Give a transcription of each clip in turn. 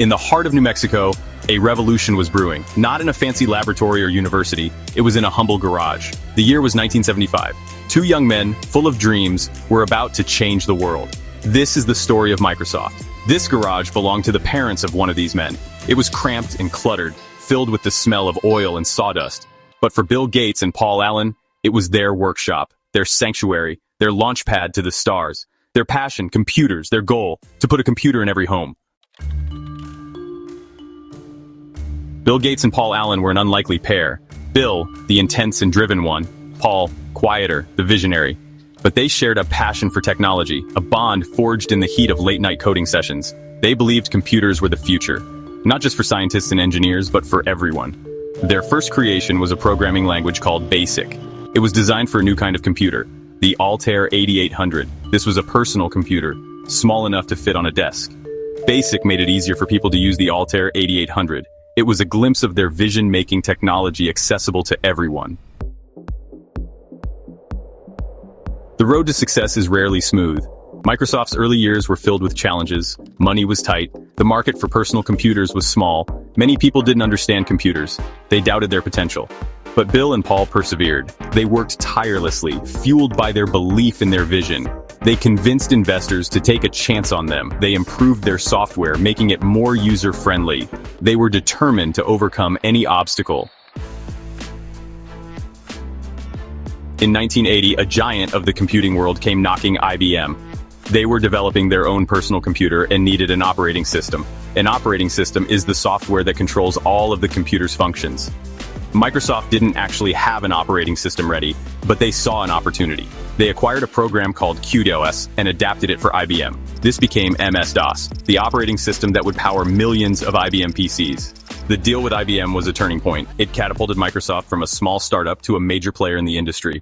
In the heart of New Mexico, a revolution was brewing. Not in a fancy laboratory or university, it was in a humble garage. The year was 1975. Two young men, full of dreams, were about to change the world. This is the story of Microsoft. This garage belonged to the parents of one of these men. It was cramped and cluttered, filled with the smell of oil and sawdust. But for Bill Gates and Paul Allen, it was their workshop, their sanctuary, their launch pad to the stars. Their passion, computers, their goal, to put a computer in every home. Bill Gates and Paul Allen were an unlikely pair. Bill, the intense and driven one. Paul, quieter, the visionary. But they shared a passion for technology, a bond forged in the heat of late-night coding sessions. They believed computers were the future. Not just for scientists and engineers, but for everyone. Their first creation was a programming language called BASIC. It was designed for a new kind of computer, the Altair 8800. This was a personal computer, small enough to fit on a desk. BASIC made it easier for people to use the Altair 8800. It was a glimpse of their vision-making technology accessible to everyone. The road to success is rarely smooth. Microsoft's early years were filled with challenges. Money was tight. The market for personal computers was small. Many people didn't understand computers. They doubted their potential. But Bill and Paul persevered. They worked tirelessly, fueled by their belief in their vision. They convinced investors to take a chance on them. They improved their software, making it more user-friendly. They were determined to overcome any obstacle. In 1980, a giant of the computing world came knocking IBM. They were developing their own personal computer and needed an operating system. An operating system is the software that controls all of the computer's functions. Microsoft didn't actually have an operating system ready, but they saw an opportunity. They acquired a program called QDOS and adapted it for IBM. This became MS-DOS, the operating system that would power millions of IBM PCs. The deal with IBM was a turning point. It catapulted Microsoft from a small startup to a major player in the industry.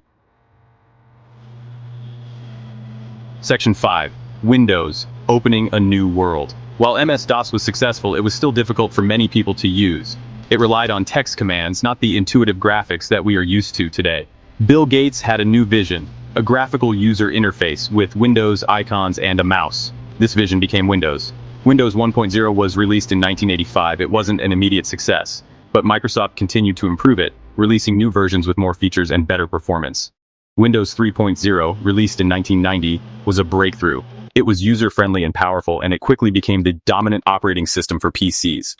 Section 5. Windows, opening a new world. While MS-DOS was successful, it was still difficult for many people to use. It relied on text commands, not the intuitive graphics that we are used to today. Bill Gates had a new vision, a graphical user interface with Windows icons and a mouse. This vision became Windows. Windows 1.0 was released in 1985. It wasn't an immediate success, but Microsoft continued to improve it, releasing new versions with more features and better performance. Windows 3.0, released in 1990, was a breakthrough. It was user-friendly and powerful, and it quickly became the dominant operating system for PCs.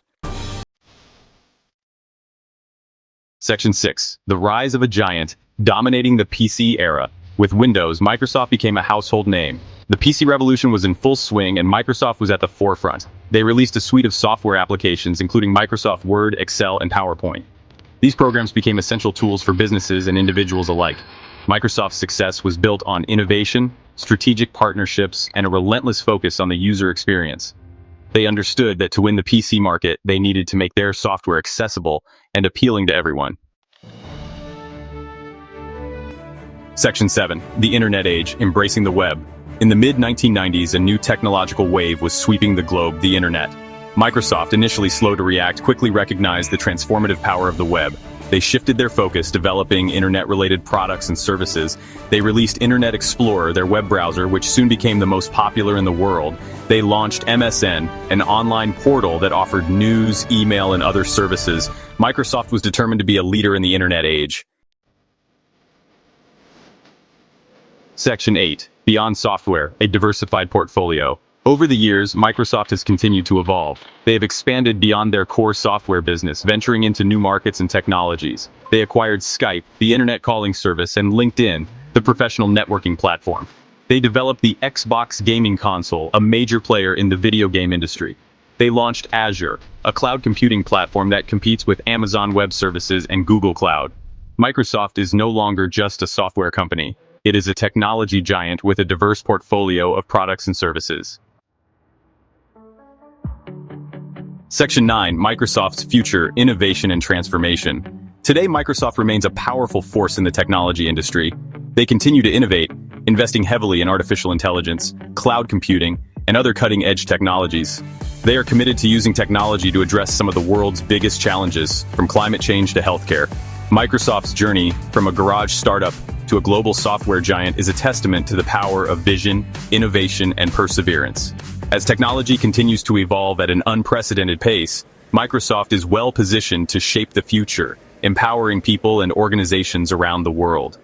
Section 6. The rise of a giant, dominating the PC era. With Windows, Microsoft became a household name. The PC revolution was in full swing, and Microsoft was at the forefront. They released a suite of software applications, including Microsoft Word, Excel, and PowerPoint. These programs became essential tools for businesses and individuals alike. Microsoft's success was built on innovation, strategic partnerships, and a relentless focus on the user experience. They understood that to win the PC market, they needed to make their software accessible and appealing to everyone. Section 7. The Internet Age, embracing the web. In the mid-1990s, a new technological wave was sweeping the globe, the Internet. Microsoft, initially slow to react, quickly recognized the transformative power of the web. They shifted their focus, developing internet-related products and services. They released Internet Explorer, their web browser, which soon became the most popular in the world. They launched MSN, an online portal that offered news, email, and other services. Microsoft was determined to be a leader in the Internet age. Section 8. Beyond software, a diversified portfolio. Over the years, Microsoft has continued to evolve. They have expanded beyond their core software business, venturing into new markets and technologies. They acquired Skype, the internet calling service, and LinkedIn, the professional networking platform. They developed the Xbox gaming console, a major player in the video game industry. They launched Azure, a cloud computing platform that competes with Amazon Web Services and Google Cloud. Microsoft is no longer just a software company. It is a technology giant with a diverse portfolio of products and services. Section 9. Microsoft's future, innovation and transformation. Today, Microsoft remains a powerful force in the technology industry. They continue to innovate, investing heavily in artificial intelligence, cloud computing, and other cutting-edge technologies. They are committed to using technology to address some of the world's biggest challenges, from climate change to healthcare. Microsoft's journey from a garage startup to a global software giant is a testament to the power of vision, innovation, and perseverance. As technology continues to evolve at an unprecedented pace, Microsoft is well positioned to shape the future, empowering people and organizations around the world.